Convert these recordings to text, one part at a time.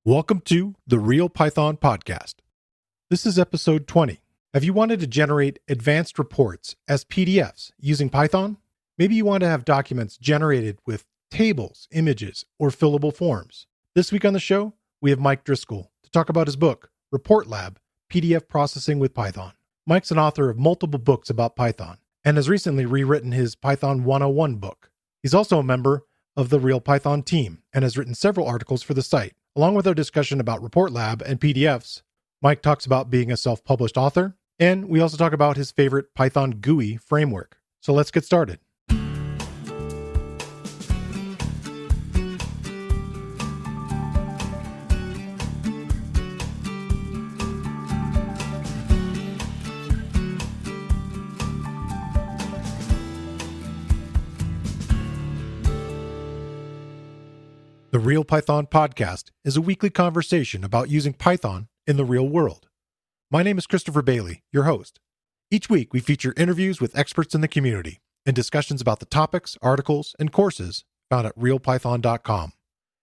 Welcome to the Real Python Podcast. This is episode 20. Have you wanted to generate advanced reports as PDFs using Python? Maybe you want to have documents generated with tables, images, or fillable forms. This week on the show, we have Mike Driscoll to talk about his book, ReportLab, PDF Processing with Python. Mike's an author of multiple books about Python and has recently rewritten his Python 101 book. He's also a member of the Real Python team and has written several articles for the site. Along with our discussion about ReportLab and PDFs, Mike talks about being a self-published author, and we also talk about his favorite Python GUI framework. So let's get started. The Real Python Podcast is a weekly conversation about using Python in the real world. My name is Christopher Bailey, your host. Each week, we feature interviews with experts in the community and discussions about the topics, articles, and courses found at realpython.com.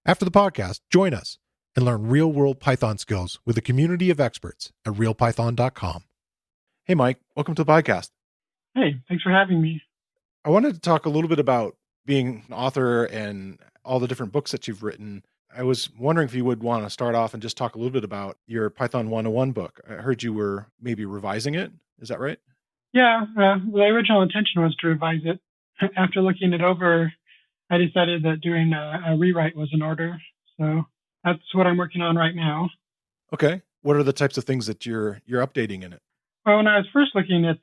After the podcast, join us and learn real-world Python skills with a community of experts at realpython.com. Hey, Mike, welcome to the podcast. Hey, thanks for having me. I wanted to talk a little bit about being an author and all the different books that you've written. I was wondering if you would want to start off and just talk a little bit about your Python 101 book. I heard you were maybe revising it. Is that right? Yeah, the original intention was to revise it. After looking it over, I decided that doing a rewrite was in order. So that's what I'm working on right now. Okay. What are the types of things that you're updating in it? Well, when I was first looking at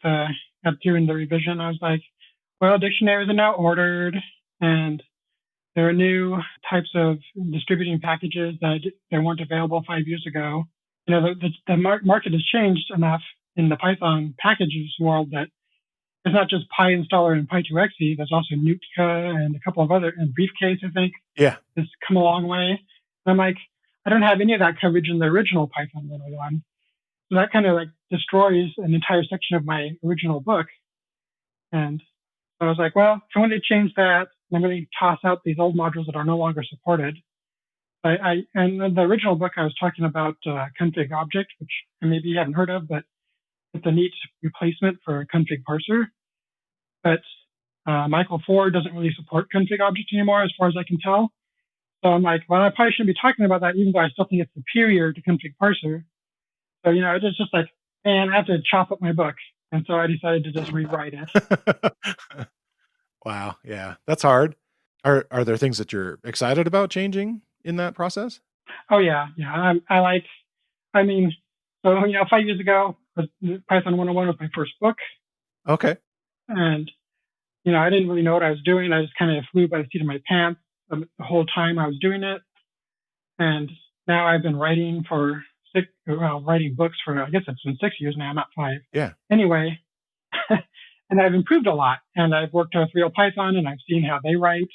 doing the revision, I was like, well, dictionaries are now ordered, and there are new types of distributing packages that weren't available 5 years ago. You know, the market has changed enough in the Python packages world that it's not just PyInstaller and Py2xe. There's also Nutka and a couple of other, and Briefcase, I think. Yeah. Has come a long way. And I'm like, I don't have any of that coverage in the original Python 101. So that kind of like destroys an entire section of my original book. And so I was like, well, if I want to change that, I'm going to toss out these old modules that are no longer supported. And in the original book, I was talking about config object, which maybe you haven't heard of, but it's a neat replacement for config parser. But Michael 4 doesn't really support config object anymore, as far as I can tell. So I'm like, well, I probably shouldn't be talking about that, even though I still think it's superior to config parser. So, you know, it's just like, man, I have to chop up my book. And so I decided to just rewrite it. Wow. Yeah. That's hard. Are there things that you're excited about changing in that process? Oh, yeah. Yeah. I mean, 5 years ago, Python 101 was my first book. Okay. And, I didn't really know what I was doing. I just kind of flew by the seat of my pants the whole time I was doing it. And now I've been writing writing books for, I guess it's been 6 years now, not 5. Yeah. Anyway, and I've improved a lot. And I've worked with Real Python, and I've seen how they write.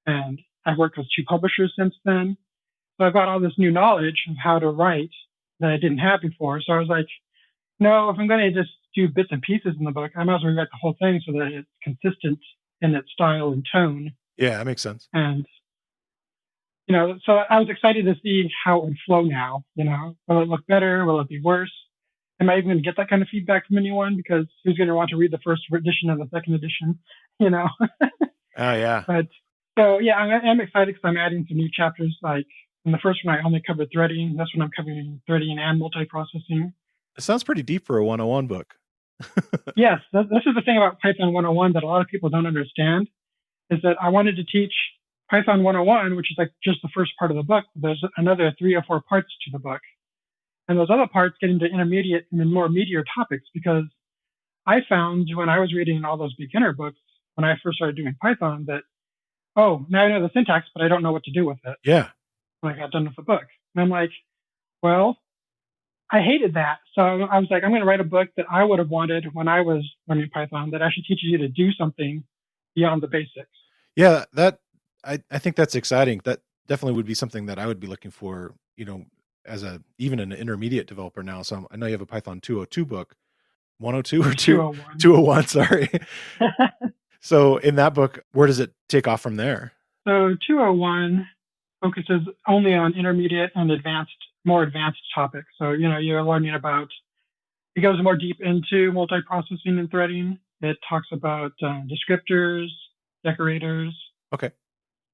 And I've worked with 2 publishers since then. So I've got all this new knowledge of how to write that I didn't have before. So I was like, no, if I'm going to just do bits and pieces in the book, I might as well rewrite the whole thing so that it's consistent in its style and tone. Yeah, that makes sense. And so I was excited to see how it would flow now. Will it look better? Will it be worse? Am I even going to get that kind of feedback from anyone? Because who's going to want to read the first edition and the second edition? Oh, yeah. But so, yeah, I'm excited because I'm adding some new chapters. Like in the first one, I only covered threading. This one, I'm covering threading and multiprocessing. It sounds pretty deep for a 101 book. Yes. This is the thing about Python 101 that a lot of people don't understand, is that I wanted to teach Python 101, which is like just the first part of the book. There's another 3 or 4 parts to the book. And those other parts get into intermediate and more meatier topics, because I found when I was reading all those beginner books, when I first started doing Python, that, now I know the syntax, but I don't know what to do with it. Yeah. When I got done with the book. And I'm like, well, I hated that. So I was like, I'm going to write a book that I would have wanted when I was learning Python, that actually teaches you to do something beyond the basics. Yeah, I think that's exciting. That definitely would be something that I would be looking for, as even an intermediate developer now. So I know you have a Python 202 book, 102 or 201. 201, sorry. So in that book, where does it take off from there? So 201 focuses only on intermediate and more advanced topics. So, you're learning about, it goes more deep into multiprocessing and threading. It talks about descriptors, decorators, Okay.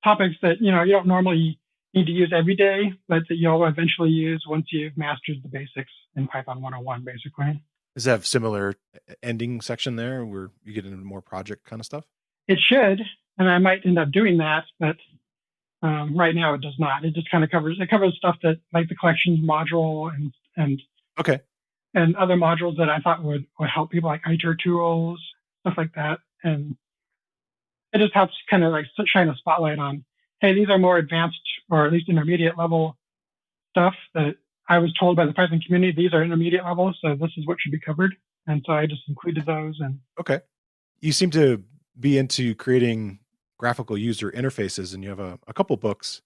topics that, you don't normally need to use every day, but that you'll eventually use once you've mastered the basics in Python 101, basically. Does it have similar ending section there where you get into more project kind of stuff? It should, and I might end up doing that, but right now it does not. It just kind of covers stuff that, like the collections module and Okay. and other modules that I thought would help people, like ITER tools, stuff like that. And it just helps kind of like shine a spotlight on, hey, these are more advanced or at least intermediate level stuff that I was told by the Python community, these are intermediate levels, so this is what should be covered. And so I just included those. And okay. You seem to be into creating graphical user interfaces, and you have a couple books,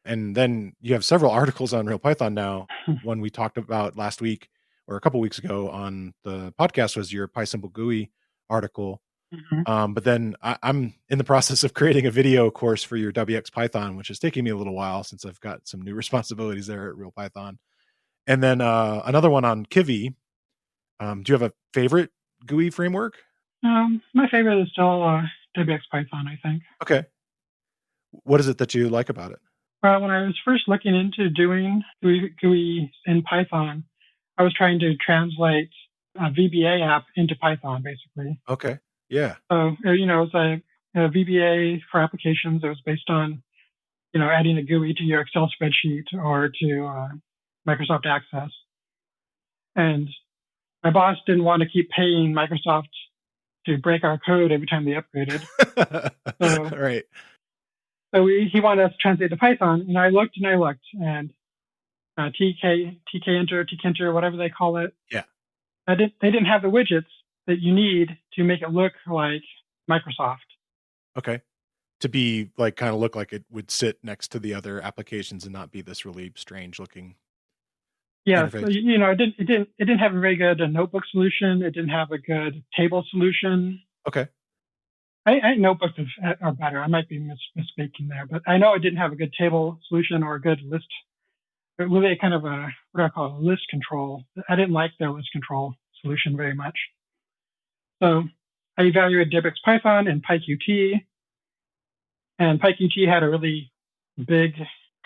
and then you have several articles on RealPython now. One we talked about last week or a couple weeks ago on the podcast was your PySimple GUI article. Mm-hmm. But then I'm in the process of creating a video course for your WX Python, which is taking me a little while since I've got some new responsibilities there at RealPython. And then another one on Kiwi. Do you have a favorite GUI framework? My favorite is still WX Python, I think. Okay. What is it that you like about it? Well, when I was first looking into doing GUI in Python, I was trying to translate a VBA app into Python, basically. Okay. Yeah. So, it was a VBA for applications. It was based on, adding a GUI to your Excel spreadsheet or to Microsoft Access. And my boss didn't want to keep paying Microsoft to break our code every time they upgraded. So, right. So he wanted us to translate to Python, and I looked, and tkinter, whatever they call it. Yeah. They didn't have the widgets that you need to make it look like Microsoft. Okay. To be like, kind of look like it would sit next to the other applications and not be this really strange looking. Yeah. interface. So, it didn't have a very good notebook solution. It didn't have a good table solution. Okay. I think notebooks are better. I might be misspeaking there, but I know it didn't have a good table solution or a good list. It was really kind of what I call a list control. I didn't like their list control solution very much. So I evaluated WX Python and PyQt, and PyQt had a really big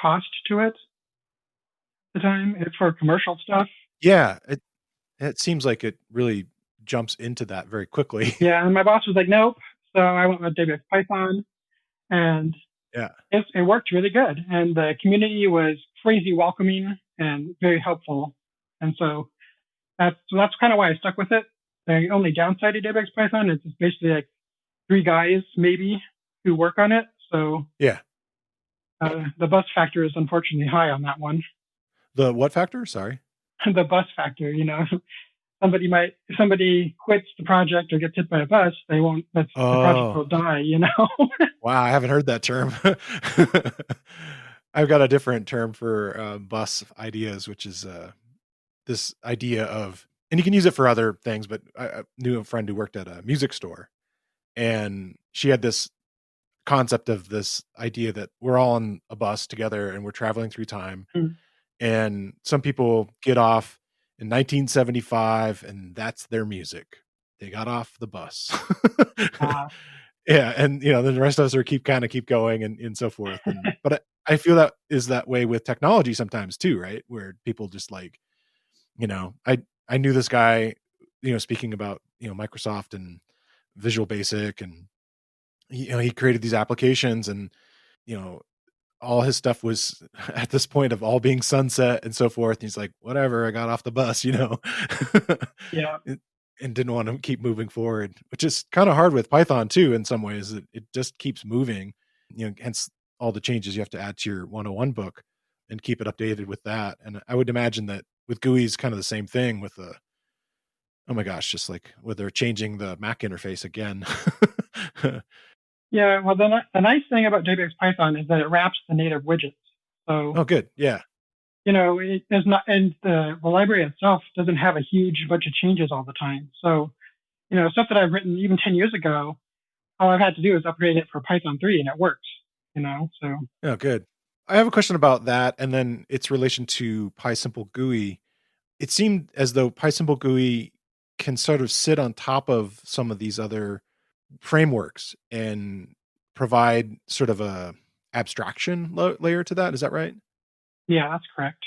cost to it at the time for commercial stuff. Yeah, it seems like it really jumps into that very quickly. Yeah, and my boss was like, nope. So I went with WX Python, and yeah, it worked really good. And the community was crazy welcoming and very helpful. And so that's kind of why I stuck with it. The only downside of WX Python is it's basically like 3 guys maybe who work on it. So yeah, the bus factor is unfortunately high on that one. The what factor? Sorry. The bus factor, if somebody quits the project or gets hit by a bus, the project will die, Wow, I haven't heard that term. I've got a different term for bus ideas, which is this idea of, and you can use it for other things, but I knew a friend who worked at a music store, and she had this concept of this idea that we're all on a bus together and we're traveling through time. And some people get off in 1975 and that's their music. They got off the bus. Yeah. And then the rest of us are keep going and so forth. But I feel that is that way with technology sometimes too, right? Where people just like, I knew this guy, speaking about, Microsoft and Visual Basic, and he created these applications, and all his stuff was at this point of all being sunset and so forth. And he's like, whatever, I got off the bus, Yeah. And didn't want to keep moving forward, which is kind of hard with Python too, in some ways. It just keeps moving, hence all the changes you have to add to your 101 book and keep it updated with that. And I would imagine that with GUIs, kind of the same thing with oh my gosh, just like where they're changing the Mac interface again. Yeah, well, the nice thing about WX Python is that it wraps the native widgets. So, oh, good, yeah. It does not, and the library itself doesn't have a huge bunch of changes all the time. So, stuff that I've written even 10 years ago, all I've had to do is upgrade it for Python 3, and it works. So. Oh, good. I have a question about that, and then its relation to PySimple GUI. It seemed as though PySimple GUI can sort of sit on top of some of these other frameworks and provide sort of a abstraction layer to that. Is that right? Yeah, that's correct.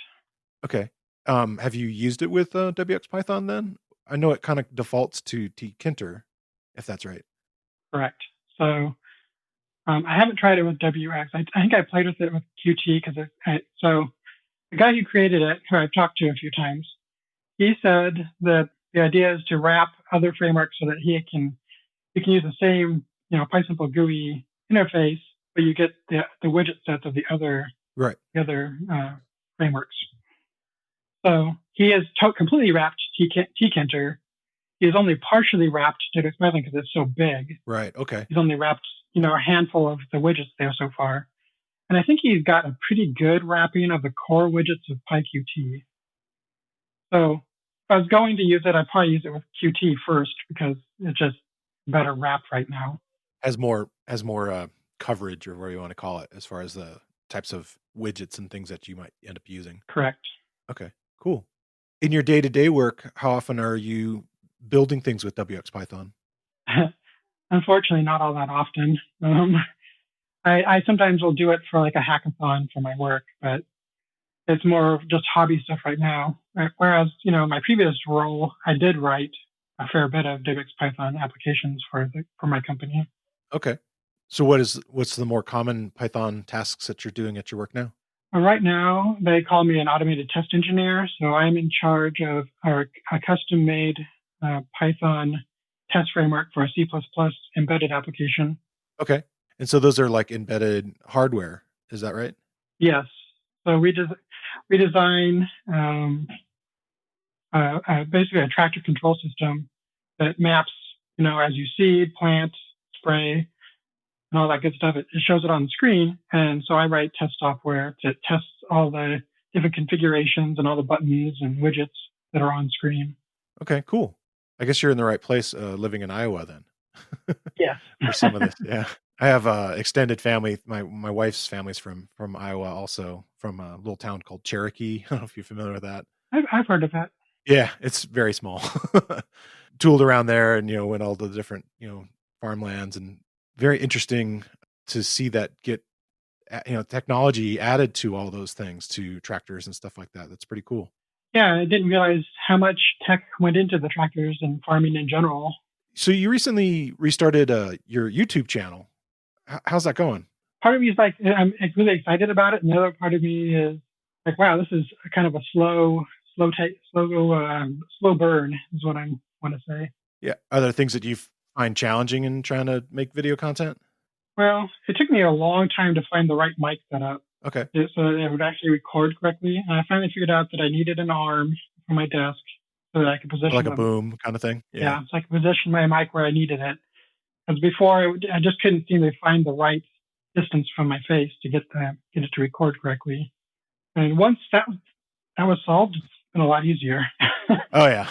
Okay. Have you used it with WX then? I know it kind of defaults to tkinter, if that's right. Correct. So I haven't tried it with WX. I think I played with it with Qt because so the guy who created it, who I've talked to a few times, he said that the idea is to wrap other frameworks so that he can use the same PySimple GUI interface, but you get the widget sets of the other frameworks. So he has completely wrapped tkinter. He has only partially wrapped WX because it's so big. Right. Okay. He's only wrapped a handful of the widgets there so far, and I think he's got a pretty good wrapping of the core widgets of PyQt. So if I was going to use it, I'd probably use it with Qt first because it's just better wrapped right now. Has more coverage, or whatever you want to call it, as far as the types of widgets and things that you might end up using. Correct. Okay, cool. In your day-to-day work, how often are you building things with WX Unfortunately, not all that often. I sometimes will do it for like a hackathon for my work, but it's more of just hobby stuff right now. Whereas, my previous role, I did write a fair bit of WX applications for my company. Okay. So what's the more common Python tasks that you're doing at your work now? Right now, they call me an automated test engineer. So I'm in charge of a custom-made Python test framework for a C++ embedded application. Okay. And so those are like embedded hardware. Is that right? Yes. So we design basically a tractor control system that maps, as you seed, plant, spray, and all that good stuff. It shows it on the screen. And so I write test software to test all the different configurations and all the buttons and widgets that are on screen. Okay, cool. I guess you're in the right place living in Iowa then. Yes. For some of this, yeah. I have extended family. My wife's family's from Iowa, also from a little town called Cherokee. I don't know if you're familiar with that. I've heard of that. Yeah, it's very small. Tooled around there, and went all the different farmlands, and very interesting to see that get technology added to all those things, to tractors and stuff like that. That's pretty cool. Yeah, I didn't realize how much tech went into the tractors and farming in general. So you recently restarted your YouTube channel. How's that going? Part of me is like, I'm really excited about it, and the other part of me is like, wow, this is kind of a slow burn, is what I want to say. Yeah. Are there things that you find challenging in trying to make video content? Well, it took me a long time to find the right mic setup. Okay. So that it would actually record correctly. And I finally figured out that I needed an arm for my desk so that I could position like a boom kind of thing. Yeah, so I could position my mic where I needed it. Because before, I just couldn't seem to find the right distance from my face to get it to record correctly. And once that was solved, it's been a lot easier. Oh yeah.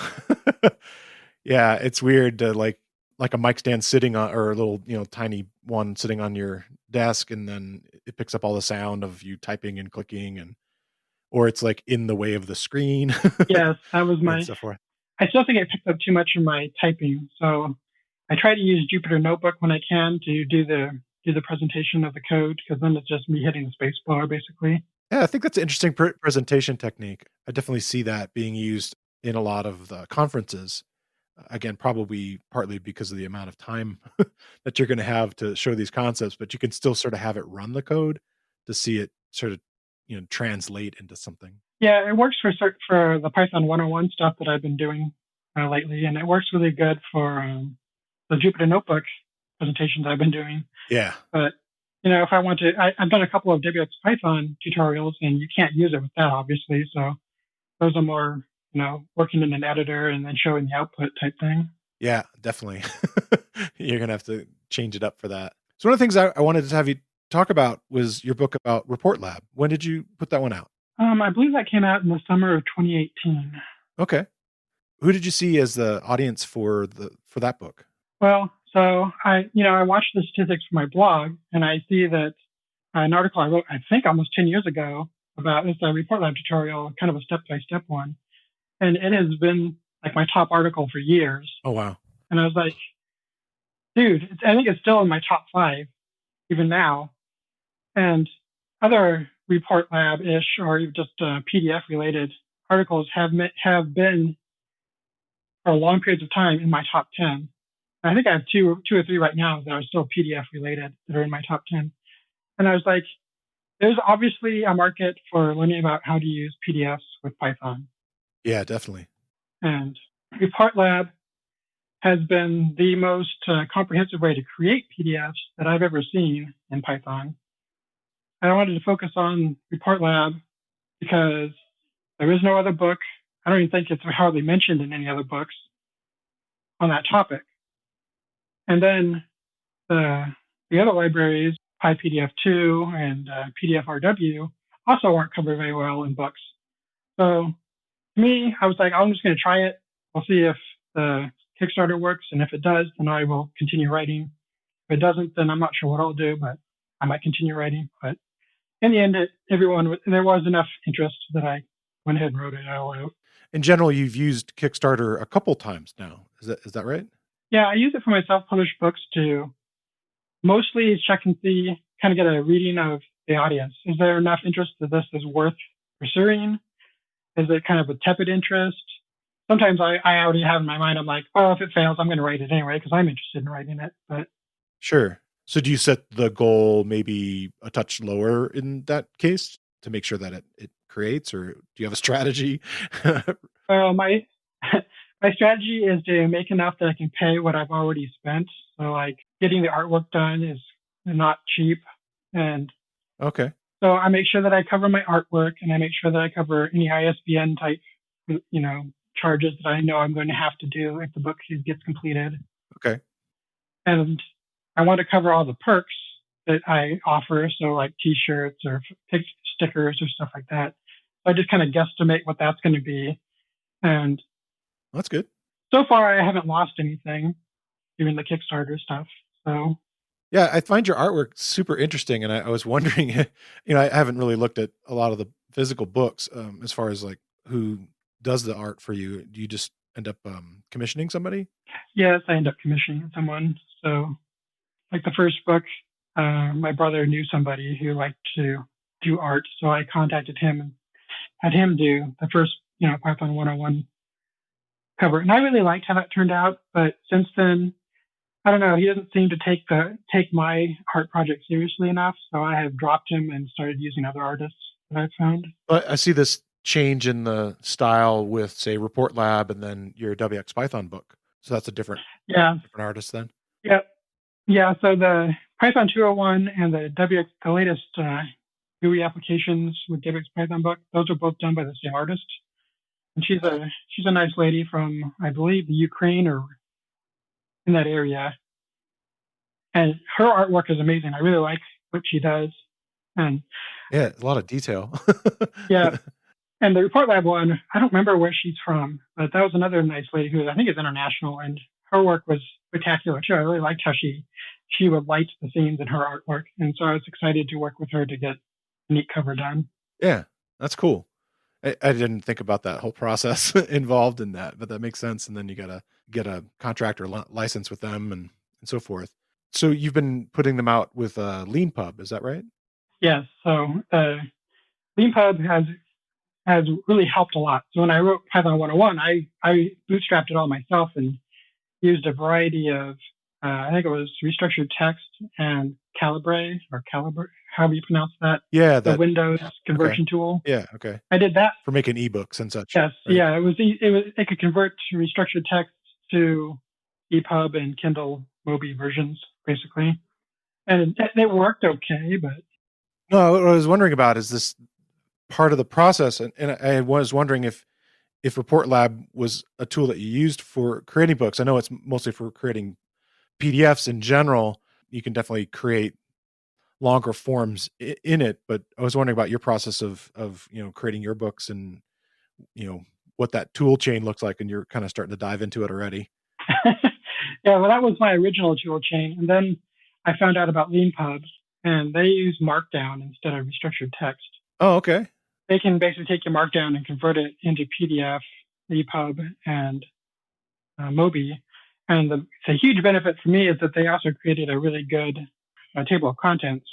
Yeah, it's weird to like a mic stand sitting on, or a little, tiny one sitting on your desk, and then it picks up all the sound of you typing and clicking, or it's like in the way of the screen. Yes, that was my. I still think it picked up too much in my typing, so I try to use Jupyter Notebook when I can to do the presentation of the code, because then it's just me hitting the space bar basically. Yeah, I think that's an interesting presentation technique. I definitely see that being used in a lot of the conferences. Again, probably partly because of the amount of time that you're going to have to show these concepts, but you can still sort of have it run the code to see it sort of, translate into something. Yeah, it works for the Python 101 stuff that I've been doing lately, and it works really good for the Jupyter Notebook presentations I've been doing. Yeah. But, if I want to, I've done a couple of WX tutorials, and you can't use it with that, obviously. So those are more, working in an editor and then showing the output type thing. Yeah, definitely. You're going to have to change it up for that. So one of the things I wanted to have you talk about was your book about ReportLab. When did you put that one out? I believe that came out in the summer of 2018. Okay. Who did you see as the audience for that book? Well, so I watch the statistics for my blog, and I see that an article I wrote, I think almost 10 years ago about it's a ReportLab tutorial, kind of a step-by-step one. And it has been like my top article for years. Oh, wow. And I was like, dude, I think it's still in my top 5, even now. And other ReportLab-ish or just PDF-related articles have been for long periods of time in my top 10. I think I have two or three right now that are still PDF-related that are in my top 10. And I was like, there's obviously a market for learning about how to use PDFs with Python. Yeah, definitely. And ReportLab has been the most comprehensive way to create PDFs that I've ever seen in Python. I wanted to focus on ReportLab because there is no other book. I don't even think it's hardly mentioned in any other books on that topic. And then the other libraries, PyPDF2 and PDFRW, also aren't covered very well in books. So to me, I was like, I'm just going to try it. We'll see if the Kickstarter works. And if it does, then I will continue writing. If it doesn't, then I'm not sure what I'll do, but I might continue writing. But in the end, there was enough interest that I went ahead and wrote it out. In general, you've used Kickstarter a couple times now. Is that right? Yeah, I use it for my self-published books to mostly check and see, kind of get a reading of the audience. Is there enough interest that this is worth pursuing? Is it kind of a tepid interest? Sometimes I already have in my mind, I'm like, well, if it fails, I'm going to write it anyway because I'm interested in writing it. But sure. So do you set the goal maybe a touch lower in that case to make sure that it creates, or do you have a strategy? Well, my strategy is to make enough that I can pay what I've already spent. So like getting the artwork done is not cheap. And okay. So I make sure that I cover my artwork and I make sure that I cover any ISBN type, charges that I know I'm going to have to do if the book gets completed. Okay. And I want to cover all the perks that I offer. So like t-shirts or stickers or stuff like that. So I just kind of guesstimate what that's going to be. And that's good. So far, I haven't lost anything, even the Kickstarter stuff. So, yeah, I find your artwork super interesting, and I was wondering, I haven't really looked at a lot of the physical books as far as like who does the art for you. Do you just end up commissioning somebody? Yes, I end up commissioning someone. So, like the first book, my brother knew somebody who liked to do art, so I contacted him and had him do the first, Python 101 cover. And I really liked how that turned out. But since then, I don't know, he doesn't seem to take my art project seriously enough. So I have dropped him and started using other artists that I've found. But I see this change in the style with, say, ReportLab and then your WXPython book. So that's a different artist then? Yeah. Yeah. So the Python 201 and the latest GUI applications with WXPython book, those are both done by the same artist. And she's a nice lady from, I believe, the Ukraine or in that area. And her artwork is amazing. I really like what she does. And yeah, a lot of detail. Yeah. And the ReportLab one, I don't remember where she's from, but that was another nice lady who I think is international, and her work was spectacular too. I really liked how she would light the scenes in her artwork. And so I was excited to work with her to get a neat cover done. Yeah, that's cool. I didn't think about that whole process involved in that, but that makes sense. And then you got to get a contract or license with them and so forth. So you've been putting them out with LeanPub, is that right? Yes. So LeanPub has really helped a lot. So when I wrote Python 101, I bootstrapped it all myself and used a variety of, I think it was restructured text and Calibre, however you pronounce that. Yeah, the Windows conversion tool. Yeah, okay. I did that for making ebooks and such. Yes, right? Yeah, it could convert restructured text to EPUB and Kindle Mobi versions, basically, and it worked okay. But no, what I was wondering about is this part of the process, and I was wondering if ReportLab was a tool that you used for creating books. I know it's mostly for creating PDFs in general. You can definitely create longer forms in it, but I was wondering about your process of creating your books and what that tool chain looks like, and you're kind of starting to dive into it already. Yeah, well, that was my original tool chain, and then I found out about LeanPub, and they use Markdown instead of restructured text. Oh, okay. They can basically take your Markdown and convert it into PDF, EPUB, and Mobi. And the huge benefit for me is that they also created a really good table of contents,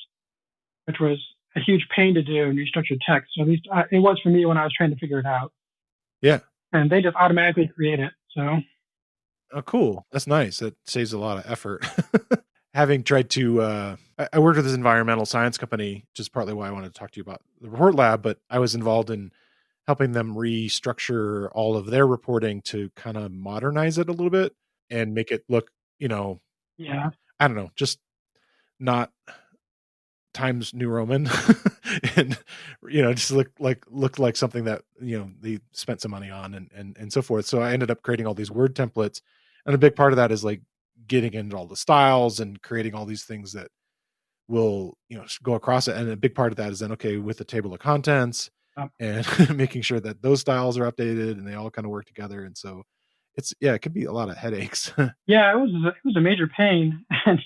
which was a huge pain to do in restructured text. So at least it was for me when I was trying to figure it out. Yeah. And they just automatically create it. So. Oh, cool. That's nice. That saves a lot of effort. Having tried to, I worked with this environmental science company, which is partly why I wanted to talk to you about the Report Lab, but I was involved in helping them restructure all of their reporting to kind of modernize it a little bit and make it look, Yeah. I don't know, just not Times New Roman and, just looked like something that, they spent some money on and so forth. So I ended up creating all these Word templates. And a big part of that is like getting into all the styles and creating all these things that will, go across it. And a big part of that is then, okay, with the table of contents and making sure that those styles are updated and they all kind of work together. And so it could be a lot of headaches. Yeah, it was a major pain. And,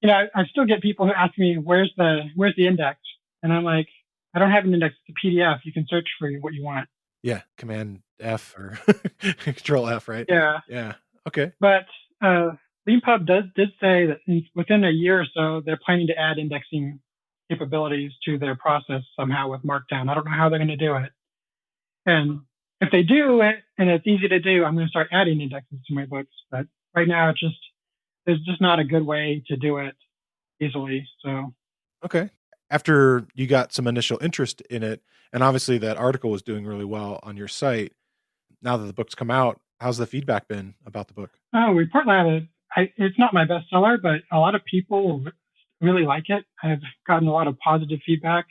I still get people who ask me, where's the index? And I'm like, I don't have an index. It's a PDF. You can search for what you want. Yeah. Command F or Control F, right? Yeah. Yeah. Okay. But LeanPub did say that within a year or so, they're planning to add indexing capabilities to their process somehow with Markdown. I don't know how they're going to do it. And if they do it and it's easy to do, I'm going to start adding indexes to my books. But right now, there's just not a good way to do it easily. So. Okay. After you got some initial interest in it, and obviously that article was doing really well on your site, now that the book's come out, how's the feedback been about the book? Oh, ReportLab, it's not my bestseller, but a lot of people really like it. I've gotten a lot of positive feedback.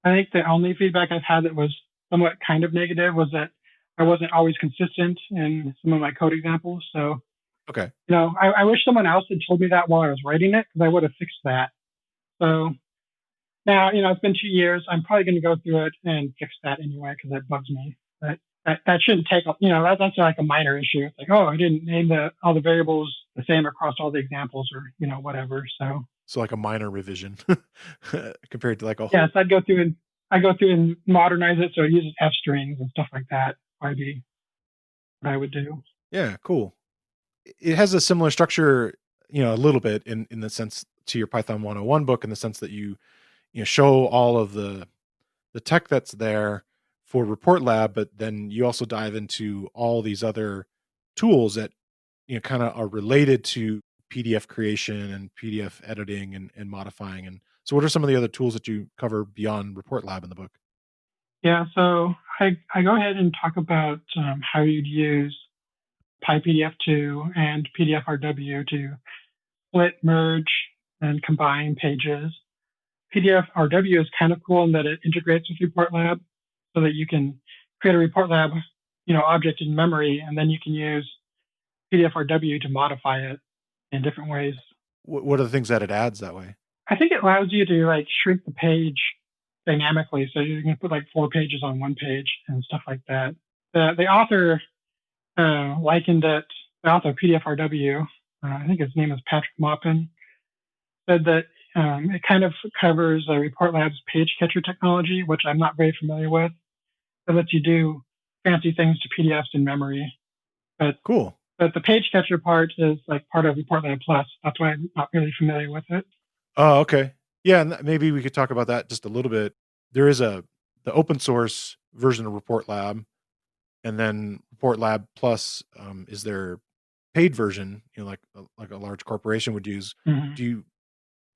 I think the only feedback I've had that was somewhat kind of negative was that I wasn't always consistent in some of my code examples. So, okay, I wish someone else had told me that while I was writing it, because I would have fixed that. So now, it's been 2 years. I'm probably going to go through it and fix that anyway, because that bugs me. But that shouldn't take, that's like a minor issue. It's like, oh, I didn't name all the variables the same across all the examples or, whatever. So like a minor revision compared to like a whole. Yes, I go through and modernize it so it uses F strings and stuff like that. Probably be what I would do. Yeah, cool. It has a similar structure, a little bit in the sense to your Python 101 book, in the sense that you show all of the tech that's there for ReportLab, but then you also dive into all these other tools that kind of are related to PDF creation and PDF editing and modifying. And so what are some of the other tools that you cover beyond ReportLab in the book? Yeah, so I go ahead and talk about how you'd use PyPDF2 and PDFRW to split, merge, and combine pages. PDFRW is kind of cool in that it integrates with ReportLab so that you can create a ReportLab, object in memory, and then you can use PDFRW to modify it in different ways. What are the things that it adds that way? I think it allows you to shrink the page dynamically. So you can put 4 pages on one page and stuff like that. The author likened it, the author of PDFRW, I think his name is Patrick Maupin, said that it kind of covers ReportLab's page catcher technology, which I'm not very familiar with. It lets you do fancy things to PDFs in memory. But cool. But the page catcher part is part of ReportLab Plus. That's why I'm not really familiar with it. Oh, okay. Yeah, and maybe we could talk about that just a little bit. There is the open source version of ReportLab, and then ReportLab Plus is their paid version, like a large corporation would use. Mm-hmm.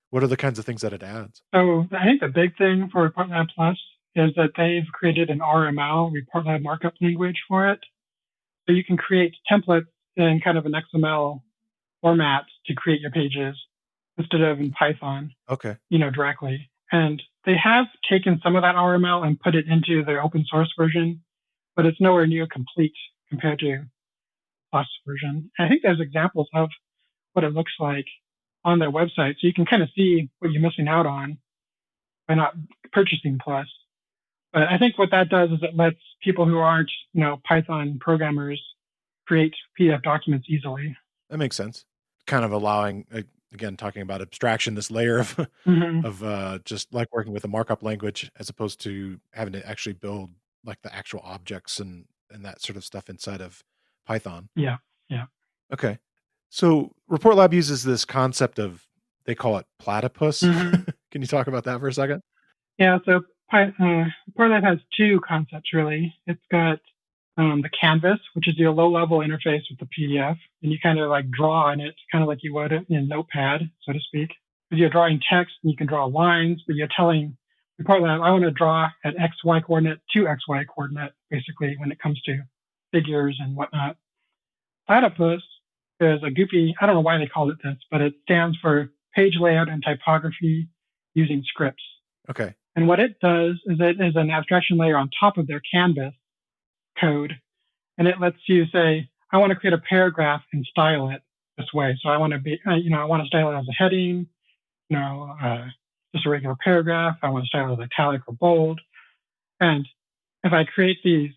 What are the kinds of things that it adds? So I think the big thing for ReportLab Plus is that they've created an RML, ReportLab markup language for it. So you can create templates in kind of an XML format to create your pages instead of in Python. Okay. Directly. And they have taken some of that RML and put it into their open source version, but it's nowhere near complete compared to Plus version. And I think there's examples of what it looks like on their website, so you can kind of see what you're missing out on by not purchasing Plus. But I think what that does is it lets people who aren't, Python programmers create PDF documents easily. That makes sense. Kind of allowing again, talking about abstraction, this layer of Hmm. of just like working with a markup language as opposed to having to actually build like the actual objects and that sort of stuff inside of Python. Yeah. Yeah. Okay. So ReportLab uses this concept of, they call it platypus. Hmm. Can you talk about that for a second? Yeah. So PyLab has two concepts really. It's got the canvas, which is your low-level interface with the PDF, and you kind of like draw on it, kind of like you would in Notepad, so to speak. Because you're drawing text and you can draw lines, but you're telling ReportLab, I want to draw at XY coordinate to XY coordinate, basically, when it comes to figures and whatnot. Platypus is a goofy, I don't know why they called it this, but it stands for page layout and typography using scripts. Okay. And what it does is it is an abstraction layer on top of their canvas code, and it lets you say, I want to create a paragraph and style it this way. So I want to be, I want to style it as a heading, just a regular paragraph. I want to style it as italic or bold. And if I create these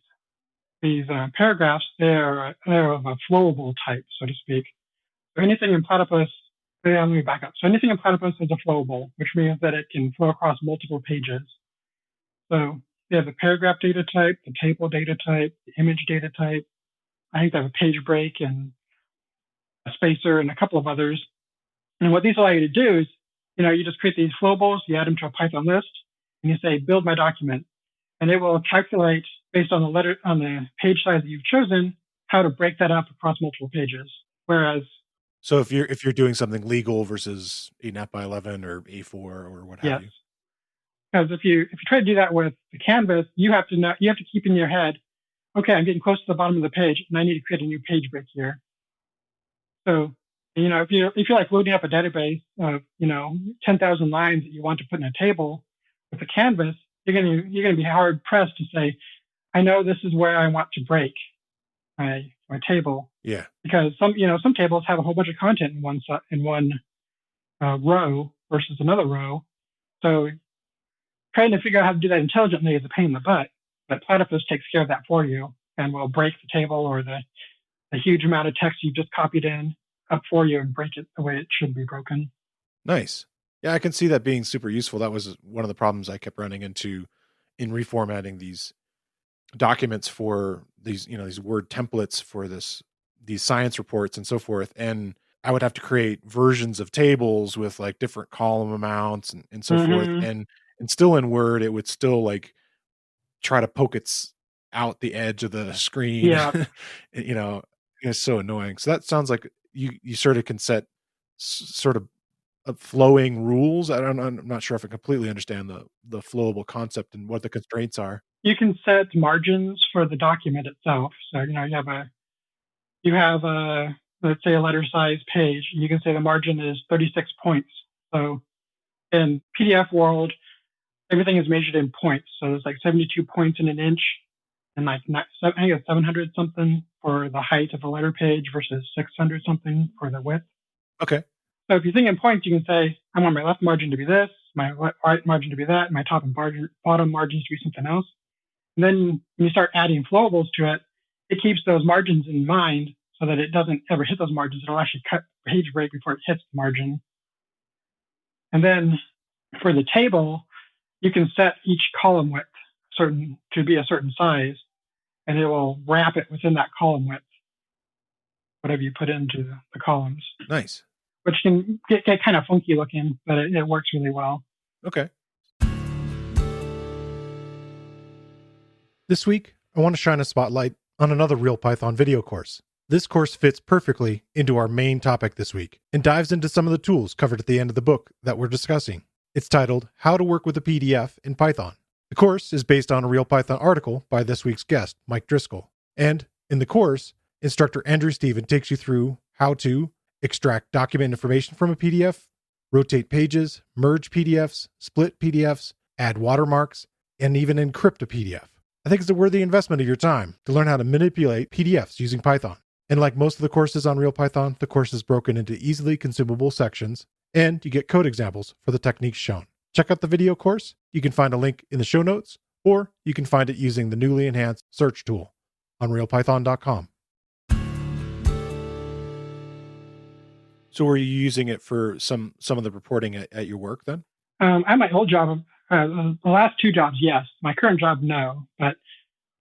paragraphs, they're of a flowable type, so to speak. So anything in Platypus, let me back up. So anything in Platypus is a flowable, which means that it can flow across multiple pages. So they have the paragraph data type, the table data type, the image data type. I think they have a page break and a spacer and a couple of others. And what these allow you to do is, you just create these flowables, you add them to a Python list, and you say, build my document. And it will calculate, based on the page size that you've chosen, how to break that up across multiple pages. Whereas, so if you're doing something legal versus 8.5 by 11 or A4 or what have you. Because if you try to do that with the canvas, you have to keep in your head, okay, I'm getting close to the bottom of the page, and I need to create a new page break here. So, if you're like loading up a database of 10,000 lines that you want to put in a table with a canvas, you're gonna be hard pressed to say, I know this is where I want to break my table. Yeah. Because some tables have a whole bunch of content in one row versus another row. So trying to figure out how to do that intelligently is a pain in the butt, but Platypus takes care of that for you and will break the table or the huge amount of text you've just copied in up for you and break it the way it should be broken. Nice. Yeah, I can see that being super useful. That was one of the problems I kept running into in reformatting these documents for these, these Word templates for these science reports and so forth. And I would have to create versions of tables with like different column amounts and so forth. And still in Word, it would still like try to poke out the edge of the screen. Yeah. It's so annoying. So that sounds like you sort of can set sort of flowing rules. I'm not sure if I completely understand the flowable concept and what the constraints are. You can set margins for the document itself. So, you have let's say a letter size page. You can say the margin is 36 points. So in PDF world, everything is measured in points. So there's like 72 points in an inch and I think it's 700 something for the height of a letter page versus 600 something for the width. Okay. So if you think in points, you can say, I want my left margin to be this, my right margin to be that, my top and bottom margins to be something else. And then when you start adding flowables to it, it keeps those margins in mind so that it doesn't ever hit those margins. It'll actually cut page break before it hits the margin. And then for the table, you can set each column width to be a certain size, and it will wrap it within that column width, whatever you put into the columns. Nice. Which can get kind of funky looking, but it works really well. Okay. This week, I want to shine a spotlight on another Real Python video course. This course fits perfectly into our main topic this week and dives into some of the tools covered at the end of the book that we're discussing. It's titled How to Work with a PDF in Python. The course is based on a Real Python article by this week's guest, Mike Driscoll. And in the course, instructor Andrew Stephen takes you through how to extract document information from a PDF, rotate pages, merge PDFs, split PDFs, add watermarks, and even encrypt a PDF. I think it's a worthy investment of your time to learn how to manipulate PDFs using Python. And like most of the courses on Real Python, the course is broken into easily consumable sections, and you get code examples for the techniques shown. Check out the video course. You can find a link in the show notes, or you can find it using the newly enhanced search tool on realpython.com. So were you using it for some of the reporting at your work then? At my old job, the last two jobs, yes. My current job, no. But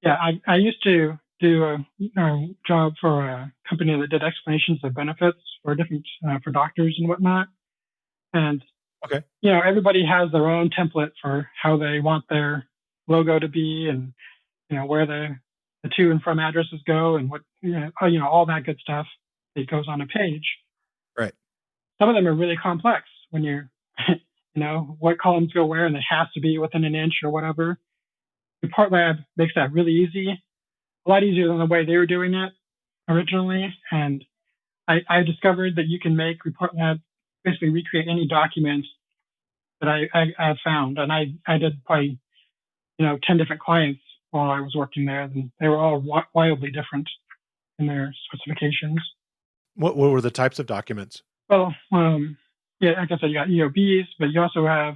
yeah, I used to do a job for a company that did explanations of benefits for different for doctors and whatnot. And Okay. everybody has their own template for how they want their logo to be, and where the to and from addresses go, and what all that good stuff that goes on a page. Right. Some of them are really complex when you're what columns go where, and it has to be within an inch or whatever. ReportLab makes that really easy, a lot easier than the way they were doing it originally. And I discovered that you can make ReportLab basically recreate any document that I found. And I did probably 10 different clients while I was working there, and they were all wildly different in their specifications. What were the types of documents? Well, yeah, like I said, you got EOBs, but you also have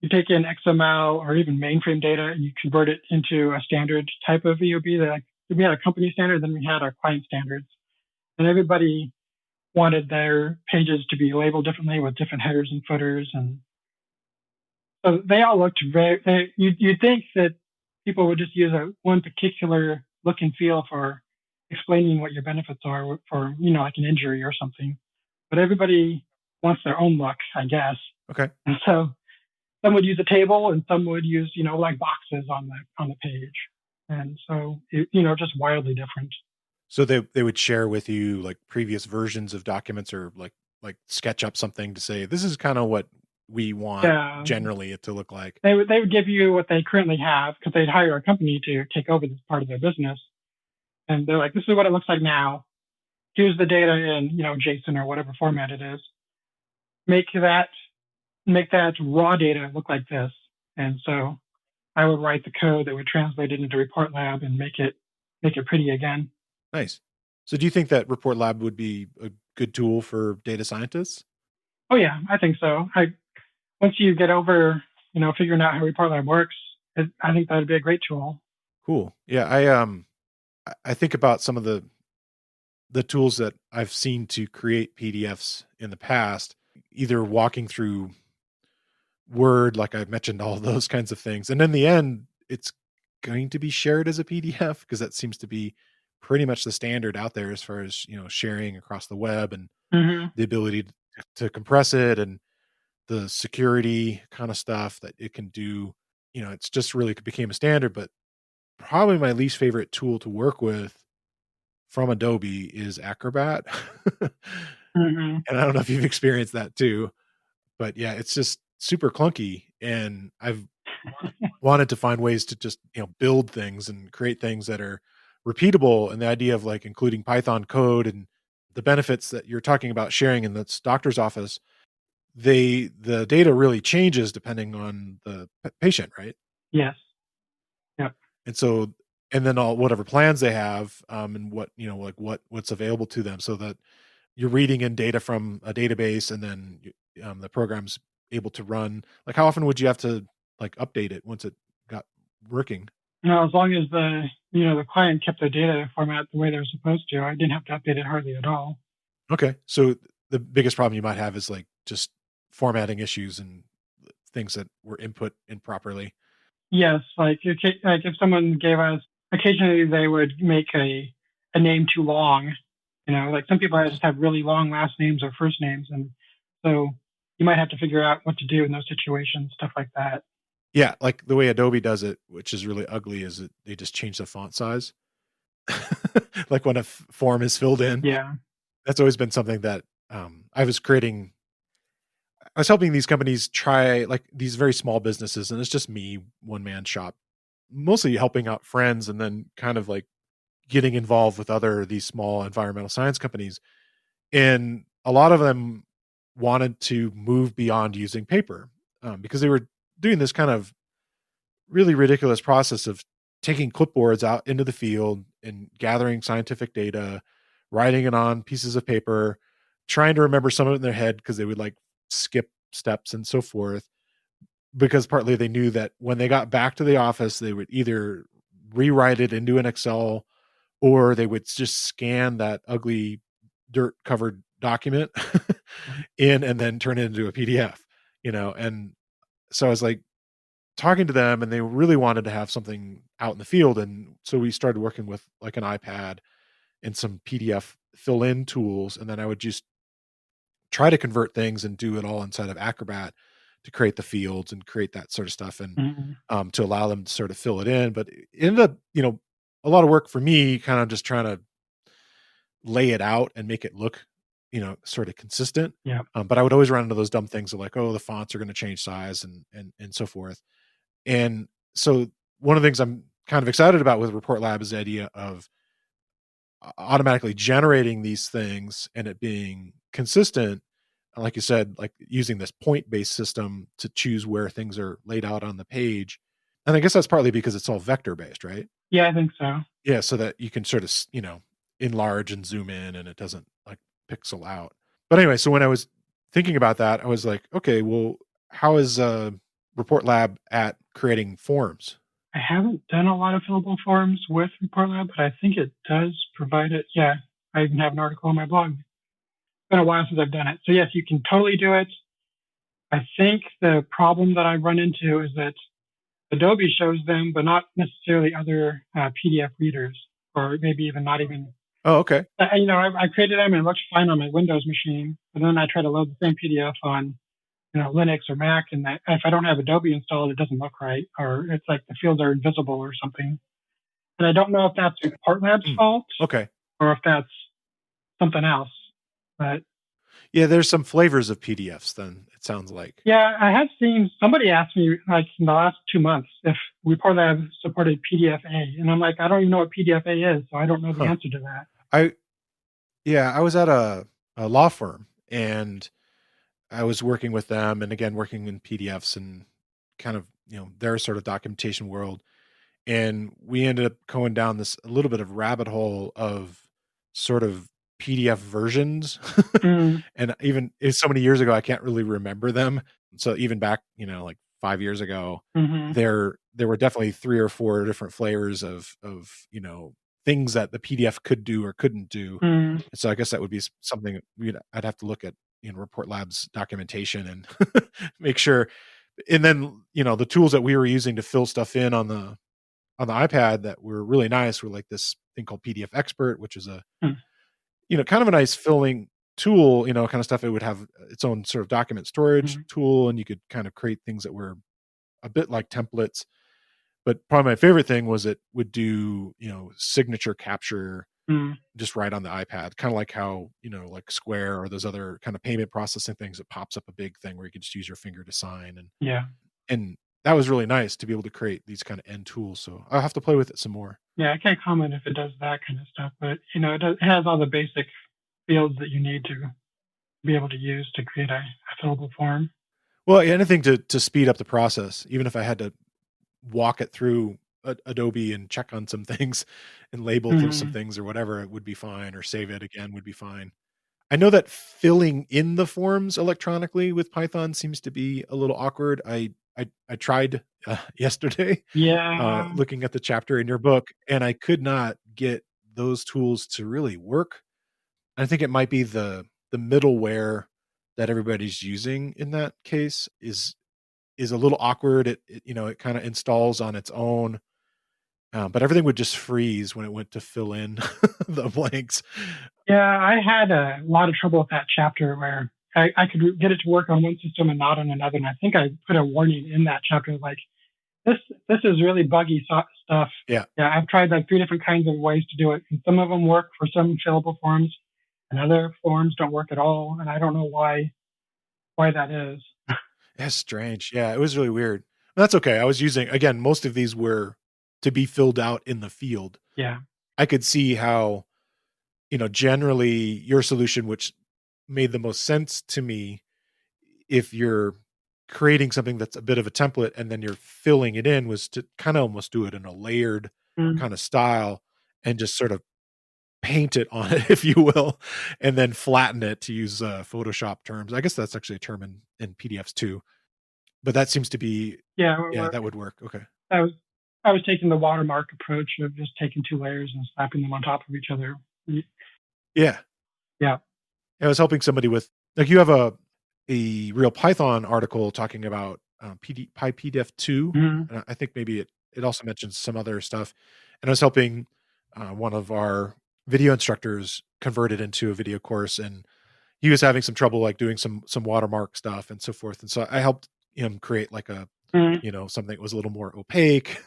you take in XML or even mainframe data, and you convert it into a standard type of EOB. We had a company standard, then we had our client standards, and everybody wanted their pages to be labeled differently with different headers and footers, and so they all looked very. You'd think that people would just use one particular look and feel for explaining what your benefits are for like an injury or something, but everybody wants their own look, I guess. Okay. And so some would use a table, and some would use like boxes on the page, and so just wildly different. So they would share with you like previous versions of documents, or like sketch up something to say this is kind of what we want generally it to look like. They would give you what they currently have, because they'd hire a company to take over this part of their business, and they're like, this is what it looks like now. Here's the data in JSON or whatever format it is. Make that raw data look like this. And so I would write the code that would translate it into ReportLab and make it pretty again. Nice. So do you think that ReportLab would be a good tool for data scientists? Oh yeah, I think so. Once you get over, figuring out how ReportLab works, I think that would be a great tool. Cool. Yeah, I think about some of the tools that I've seen to create PDFs in the past, either walking through Word, like I've mentioned, all those kinds of things. And in the end, it's going to be shared as a PDF, because that seems to be pretty much the standard out there as far as, sharing across the web, and the ability to compress it, and the security kind of stuff that it can do. It's just really became a standard. But probably my least favorite tool to work with from Adobe is Acrobat. And I don't know if you've experienced that too, but yeah, it's just super clunky, and I've wanted to find ways to just, build things and create things that are repeatable. And the idea of like including Python code and the benefits that you're talking about sharing in this doctor's office, the data really changes depending on the patient, right? Yes. Yep. And so, and then whatever plans they have, and what, like what's available to them, so that you're reading in data from a database, and then the program's able to run. Like, how often would you have to like update it once it got working? No, as long as the client kept the data format the way they're supposed to, I didn't have to update it hardly at all. Okay. So the biggest problem you might have is like just formatting issues and things that were input improperly. Yes. Like if someone gave us, occasionally they would make a name too long. Like some people just have really long last names or first names. And so you might have to figure out what to do in those situations, stuff like that. Yeah. Like the way Adobe does it, which is really ugly, is that they just change the font size. Like when a form is filled in. Yeah. That's always been something that I was helping these companies try, like these very small businesses, and it's just me, one man shop, mostly helping out friends, and then kind of like getting involved with these small environmental science companies. And a lot of them wanted to move beyond using paper, because they were doing this kind of really ridiculous process of taking clipboards out into the field and gathering scientific data, writing it on pieces of paper, trying to remember some of it in their head, because they would like skip steps and so forth, because partly they knew that when they got back to the office, they would either rewrite it into an Excel, or they would just scan that ugly dirt covered document in and then turn it into a PDF, and so I was like talking to them, and they really wanted to have something out in the field. And so we started working with like an iPad and some PDF fill in tools. And then I would just try to convert things and do it all inside of Acrobat to create the fields and create that sort of stuff, and to allow them to sort of fill it in. But it ended up, a lot of work for me, kind of just trying to lay it out and make it look, sort of consistent. Yeah. But I would always run into those dumb things of like, oh, the fonts are going to change size and so forth. And so one of the things I'm kind of excited about with ReportLab is the idea of automatically generating these things and it being consistent. Like you said, like using this point-based system to choose where things are laid out on the page. And I guess that's partly because it's all vector-based, right? Yeah, I think so. Yeah, so that you can sort of, enlarge and zoom in and it doesn't like pixel out. But anyway, so when I was thinking about that, I was like, okay, well, how is ReportLab at creating forms? I haven't done a lot of fillable forms with ReportLab, but I think it does provide it. Yeah, I even have an article on my blog. It's been a while since I've done it. So yes, you can totally do it. I think the problem that I run into is that Adobe shows them, but not necessarily other PDF readers, or maybe even not even. Oh, okay. I created them and it looks fine on my Windows machine, but then I try to load the same PDF on Linux or Mac, and if I don't have Adobe installed, it doesn't look right, or it's like the fields are invisible or something. And I don't know if that's ReportLab's fault, okay, or if that's something else. But yeah, there's some flavors of PDFs. Then it sounds like. Yeah, I have seen somebody ask me like in the last 2 months if ReportLab supported PDFA, and I'm like, I don't even know what PDFA is, so I don't know the answer to that. I was at a law firm, and I was working with them, and again, working in PDFs and kind of, their sort of documentation world. And we ended up going down this a little bit of rabbit hole of sort of PDF versions. And even it's so many years ago, I can't really remember them. So even back, like 5 years ago, there were definitely 3 or 4 different flavors of things that the PDF could do or couldn't do. And so I guess that would be something I'd have to look at in ReportLab's documentation and make sure. And then, the tools that we were using to fill stuff in on the iPad that were really nice were like this thing called PDF Expert, which is a, kind of a nice filling tool, kind of stuff. It would have its own sort of document storage tool, and you could kind of create things that were a bit like templates. But probably my favorite thing was it would do, signature capture just right on the iPad, kind of like how, like Square or those other kind of payment processing things, it pops up a big thing where you can just use your finger to sign. And that was really nice to be able to create these kind of end tools. So I'll have to play with it some more. Yeah, I can't comment if it does that kind of stuff, but it has all the basic fields that you need to be able to use to create a fillable form. Well, anything to speed up the process, even if I had to walk it through Adobe and check on some things and label some things or whatever, it would be fine, or save it again would be fine. I know that filling in the forms electronically with Python seems to be a little awkward. I tried yesterday, looking at the chapter in your book, and I could not get those tools to really work. I think it might be the middleware that everybody's using in that case is a little awkward. It kind of installs on its own, but everything would just freeze when it went to fill in the blanks. Yeah, I had a lot of trouble with that chapter where I could get it to work on one system and not on another. And I think I put a warning in that chapter like, this is really buggy stuff. Yeah, I've tried like 3 different kinds of ways to do it, and some of them work for some fillable forms, and other forms don't work at all. And I don't know why that is. That's strange. Yeah, it was really weird. That's okay. I was using, again, most of these were to be filled out in the field. Yeah. I could see how, generally your solution, which made the most sense to me, if you're creating something that's a bit of a template and then you're filling it in, was to kind of almost do it in a layered kind of style and just sort of paint it on it, if you will, and then flatten it, to use Photoshop terms. I guess that's actually a term in PDFs too, but that seems to be, that would work. Okay. I was taking the watermark approach of just taking 2 layers and slapping them on top of each other. Yeah. I was helping somebody with, like, you have a real Python article talking about PyPDF2. Mm-hmm. And I think maybe it also mentions some other stuff. And I was helping one of our video instructors convert it into a video course, and he was having some trouble like doing some watermark stuff and so forth. And so I helped him create like a, Mm-hmm. you know, something that was a little more opaque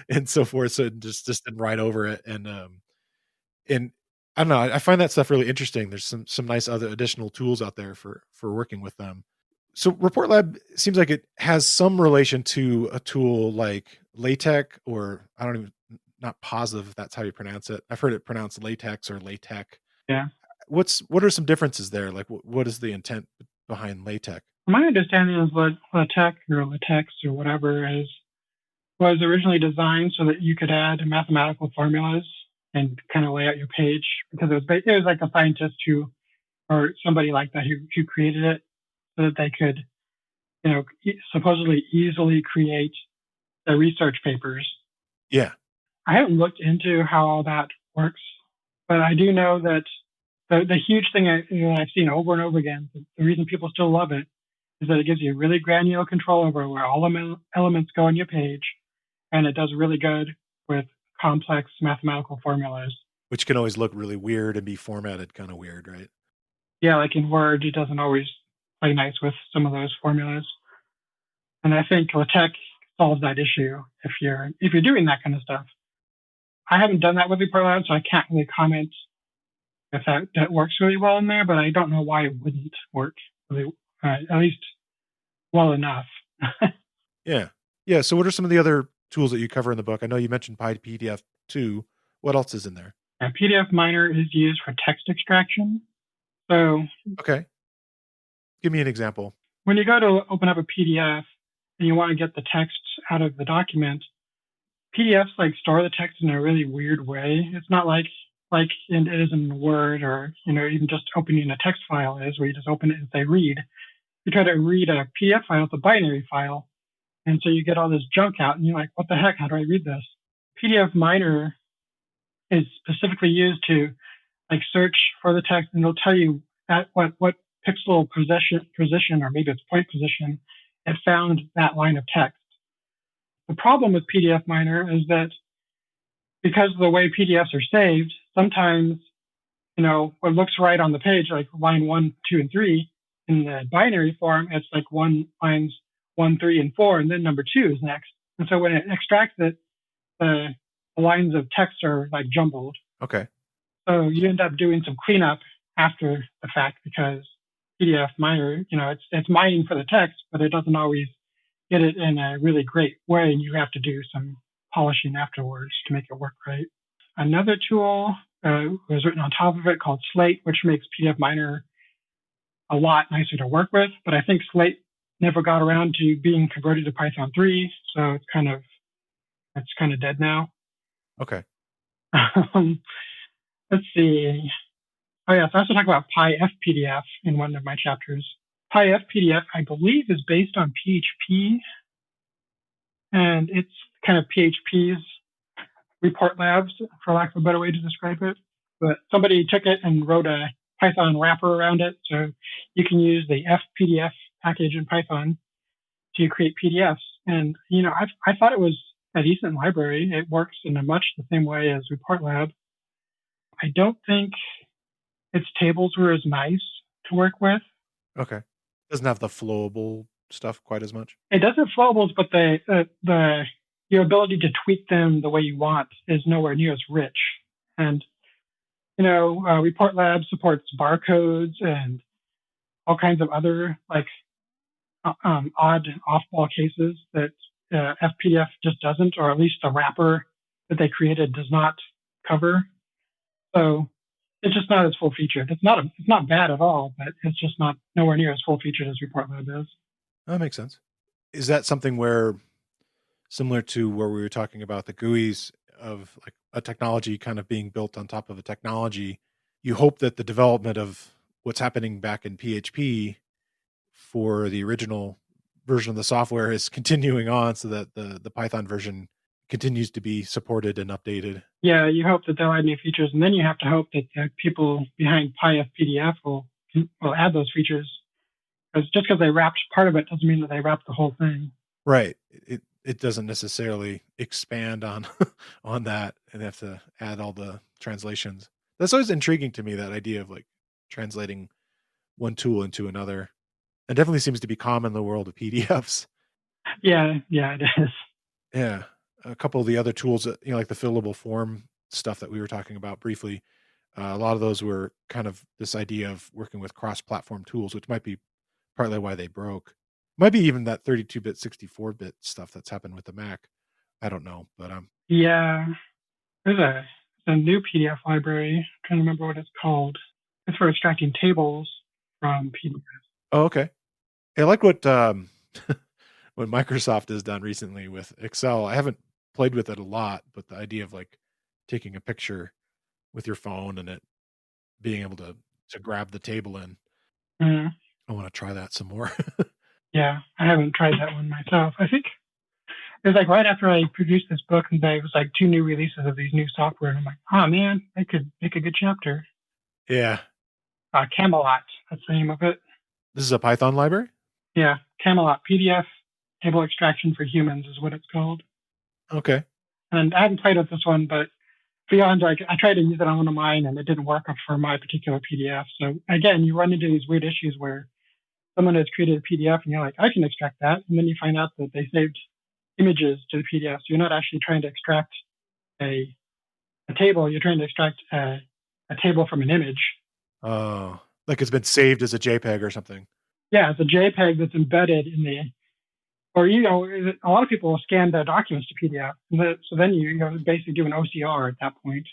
and so forth. So it just didn't write over it. And I don't know, I find that stuff really interesting. There's some nice other additional tools out there for working with them. So ReportLab seems like it has some relation to a tool like LaTeX, or I don't even, not positive if that's how you pronounce it. I've heard it pronounced latex or LaTeX. Yeah. What are some differences there? Like what is the intent behind LaTeX? My understanding is that LaTeX or whatever was originally designed so that you could add mathematical formulas and kind of lay out your page, because it was like a scientist or somebody like that who created it so that they could, you know, supposedly easily create the research papers. Yeah. I haven't looked into how all that works, but I do know that the huge thing I've seen over and over again, the reason people still love it, is that it gives you really granular control over where all elements go on your page, and it does really good with complex mathematical formulas. Which can always look really weird and be formatted kind of weird, right? Yeah, like in Word, it doesn't always play nice with some of those formulas. And I think LaTeX solves that issue if you're doing that kind of stuff. I haven't done that with ReportLab, so I can't really comment if that works really well in there, but I don't know why it wouldn't work really, at least well enough. Yeah. Yeah. So what are some of the other tools that you cover in the book? I know you mentioned PyPDF2. What else is in there? PDFMiner is used for text extraction. So okay. Give me an example. When you go to open up a PDF and you want to get the text out of the document, PDFs like store the text in a really weird way. It's not like it is in Word, or, you know, even just opening a text file is, where you just open it and say read. You try to read a PDF file, it's a binary file. And so you get all this junk out and you're like, what the heck? How do I read this? PDFMiner is specifically used to like search for the text, and it'll tell you at what pixel position, or maybe it's point position, it found that line of text. The problem with PDFMiner is that because of the way PDFs are saved, sometimes, you know, what looks right on the page, like line 1, 2, and 3, in the binary form, it's like lines 1, 3, and 4, and then number 2 is next. And so when it extracts it, the lines of text are like jumbled. Okay. So you end up doing some cleanup after the fact, because PDFMiner, you know, it's mining for the text, but it doesn't always get it in a really great way, and you have to do some polishing afterwards to make it work right. Another tool was written on top of it called Slate, which makes PDFMiner a lot nicer to work with, but I think Slate never got around to being converted to Python 3, so it's kind of dead now. Okay. Let's see. Oh yeah, so I also talk about PyFPDF in one of my chapters. PyFPDF, I believe, is based on PHP, and it's kind of PHP's ReportLabs, for lack of a better way to describe it. But somebody took it and wrote a Python wrapper around it, so you can use the FPDF package in Python to create PDFs. And, you know, I thought it was a decent library. It works in much the same way as ReportLab. I don't think its tables were as nice to work with. Okay. Doesn't have the flowable stuff quite as much. It does have flowables, but your ability to tweak them the way you want is nowhere near as rich. And, you know, ReportLab supports barcodes and all kinds of other like odd off-ball cases that FPDF just doesn't, or at least the wrapper that they created does not cover. So it's just not as full featured. It's not bad at all, but it's just not nowhere near as full featured as ReportLab is. That makes sense. Is that something where, similar to where we were talking about the GUIs of like a technology kind of being built on top of a technology, you hope that the development of what's happening back in PHP for the original version of the software is continuing on, so that the Python version continues to be supported and updated? Yeah, you hope that they'll add new features, and then you have to hope that the people behind PyFPDF will add those features. Because just because they wrapped part of it doesn't mean that they wrapped the whole thing. Right. It doesn't necessarily expand on on that, and have to add all the translations. That's always intriguing to me, that idea of like translating one tool into another. It definitely seems to be common in the world of PDFs. Yeah, it is. Yeah. A couple of the other tools that, like the fillable form stuff that we were talking about briefly, a lot of those were kind of this idea of working with cross-platform tools, which might be partly why they broke. Might be even that 32-bit, 64-bit stuff that's happened with the Mac. I don't know, but yeah, there's a new PDF library. I'm trying to remember what it's called. It's for extracting tables from PDFs. Oh, okay. I like what what Microsoft has done recently with Excel. I haven't played with it a lot, but the idea of like taking a picture with your phone and it being able to grab the table in. Mm-hmm. I want to try that some more. Yeah, I haven't tried that one myself. I think it was like right after I produced this book, and there was like 2 new releases of these new software, and I'm like, oh man, I could make a good chapter. Yeah. Camelot, that's the name of it. This is a Python library? Yeah, Camelot, PDF table extraction for humans is what it's called. Okay. And I hadn't played with this one, but beyond, like, I tried to use it on one of mine, and it didn't work for my particular PDF. So again, you run into these weird issues where someone has created a PDF, and you're like, I can extract that, and then you find out that they saved images to the PDF. So you're not actually trying to extract a table. You're trying to extract a table from an image. Oh, like it's been saved as a JPEG or something. Yeah, it's a JPEG that's embedded in the, or a lot of people will scan their documents to PDF, so then you basically do an OCR at that point.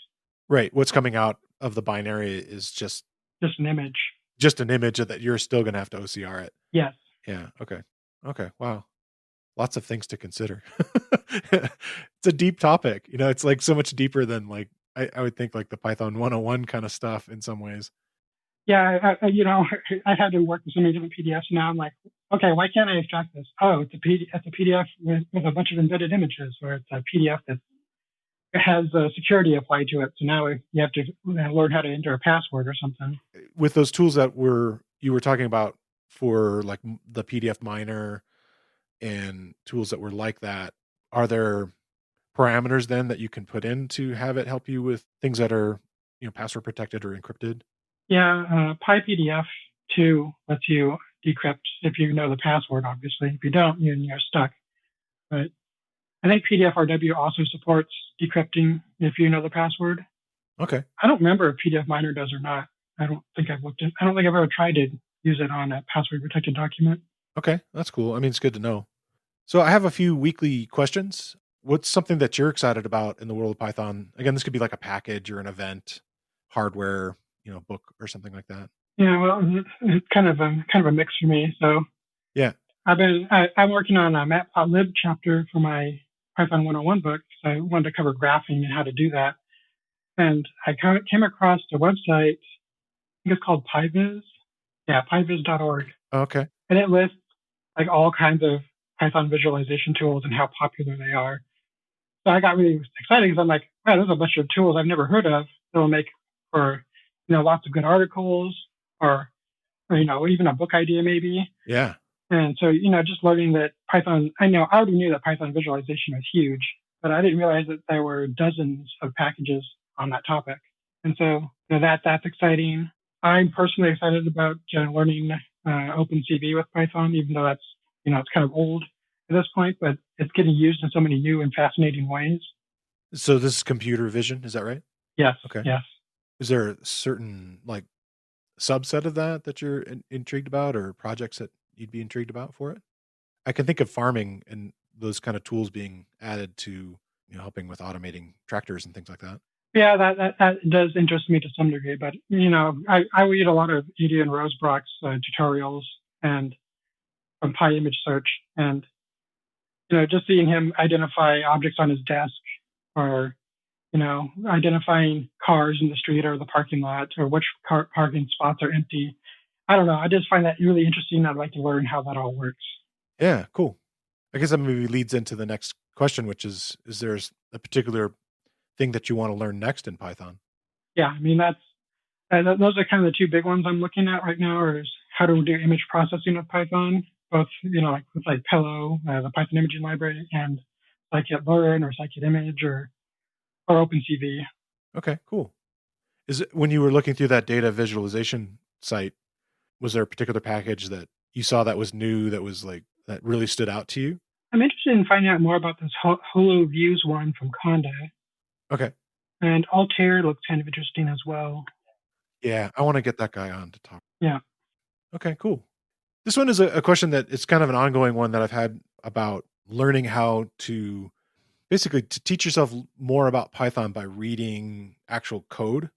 Right. What's coming out of the binary is just an image. Just an image that you're still going to have to OCR it. Yes. Yeah. Okay. Wow. Lots of things to consider. It's a deep topic. It's like so much deeper than like, I would think like the Python 101 kind of stuff in some ways. Yeah. I had to work with so many different PDFs. Now I'm like, okay, why can't I extract this? Oh, it's a PDF with a bunch of embedded images, or it's a PDF that has security applied to it. So now you have to learn how to enter a password or something. With those tools that you were talking about for like the PDFMiner and tools that were like that, are there parameters then that you can put in to have it help you with things that are, password protected or encrypted? Yeah, PyPDF 2 lets you decrypt if you know the password, obviously. If you don't, you're stuck. But I think PDFRW also supports decrypting if you know the password. Okay. I don't remember if PDFMiner does or not. I don't think I've ever tried to use it on a password protected document. Okay, that's cool. I mean, it's good to know. So I have a few weekly questions. What's something that you're excited about in the world of Python? Again, this could be like a package or an event, hardware, book or something like that. Yeah, well, it's kind of a mix for me. So yeah, I'm working on a matplotlib chapter for my Python 101 book, because I wanted to cover graphing and how to do that. And I came across a website, I think it's called PyViz. Yeah, pyviz.org. Okay. And it lists like all kinds of Python visualization tools and how popular they are. So I got really excited because I'm like, wow, there's a bunch of tools I've never heard of that will make for, lots of good articles or even a book idea maybe. Yeah. And so, just learning that Python, I already knew that Python visualization was huge, but I didn't realize that there were dozens of packages on that topic. And so, that's exciting. I'm personally excited about learning OpenCV with Python, even though that's, it's kind of old at this point, but it's getting used in so many new and fascinating ways. So this is computer vision, is that right? Yes. Okay. Yes. Is there a certain like subset of that you're intrigued about, or projects that you'd be intrigued about for it? I can think of farming and those kind of tools being added to, helping with automating tractors and things like that. Yeah, that does interest me to some degree, but I read a lot of Adrian Rosebrock's tutorials and from PyImageSearch, and just seeing him identify objects on his desk, or identifying cars in the street or the parking lot, or which parking spots are empty. I don't know. I just find that really interesting. I'd like to learn how that all works. Yeah, cool. I guess that maybe leads into the next question, which is there a particular thing that you want to learn next in Python? Yeah, I mean, that's Those are kind of the two big ones I'm looking at right now, is how to do image processing with Python, both, like with like Pillow, the Python imaging library, and scikit-learn or scikit-image or OpenCV. Okay, cool. Is it, when you were looking through that data visualization site, was there a particular package that you saw that was new, that was like, that really stood out to you? I'm interested in finding out more about this Holo Views one from Conda. Okay. And Altair looks kind of interesting as well. Yeah, I want to get that guy on to talk. Yeah. Okay, cool. This one is a question that it's kind of an ongoing one that I've had about learning how to basically to teach yourself more about Python by reading actual code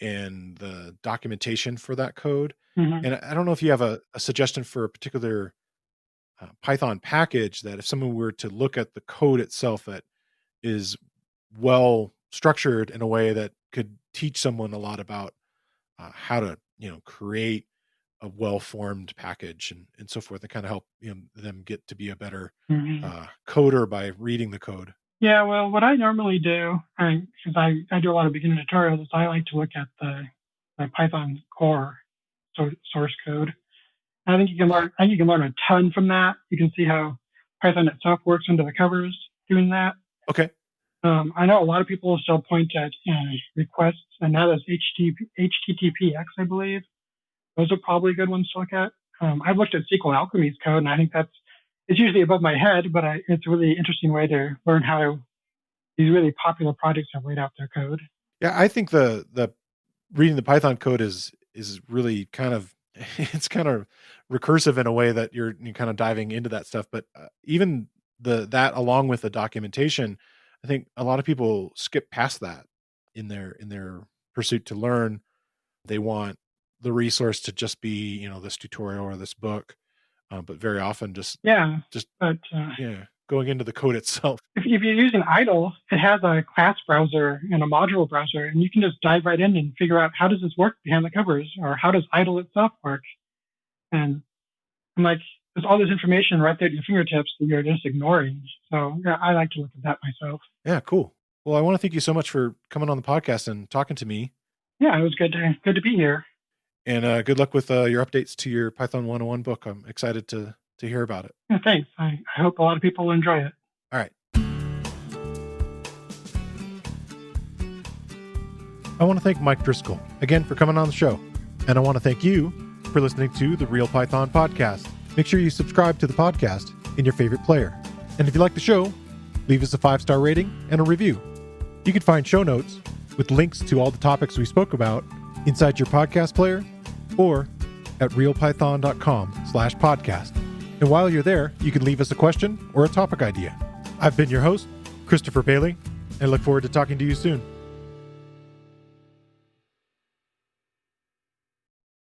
and the documentation for that code. Mm-hmm. And I don't know if you have a suggestion for a particular Python package that if someone were to look at the code itself that is well structured in a way that could teach someone a lot about how to, create a well-formed package and so forth, and kind of help them get to be a better coder by reading the code. Yeah, well, what I normally do, because I do a lot of beginner tutorials, is I like to look at the Python core source code. I think you can learn a ton from that. You can see how Python itself works under the covers doing that. Okay. I know a lot of people still point at requests, and now there's HTTPX, I believe. Those are probably good ones to look at. I've looked at SQL Alchemy's code, and I think it's usually above my head, but it's a really interesting way to learn how these really popular projects have laid out their code. Yeah, I think the reading the Python code is really kind of it's kind of recursive in a way that you're kind of diving into that stuff. But even that along with the documentation, I think a lot of people skip past that in their pursuit to learn. They want the resource to just be, this tutorial or this book, but very often going into the code itself. If you're using idle, it has a class browser and a module browser, and you can just dive right in and figure out how does this work behind the covers, or how does idle itself work. And I'm like, there's all this information right there at your fingertips that you're just ignoring. So yeah, I like to look at that myself. Yeah, cool. Well, I want to thank you so much for coming on the podcast and talking to me. Yeah, it was good to be here. And good luck with your updates to your Python 101 book. I'm excited to hear about it. Yeah, thanks. I hope a lot of people will enjoy it. All right. I want to thank Mike Driscoll again for coming on the show. And I want to thank you for listening to the Real Python Podcast. Make sure you subscribe to the podcast in your favorite player. And if you like the show, leave us a 5-star rating and a review. You can find show notes with links to all the topics we spoke about inside your podcast player or at realpython.com/podcast. And while you're there, you can leave us a question or a topic idea. I've been your host, Christopher Bailey, and look forward to talking to you soon.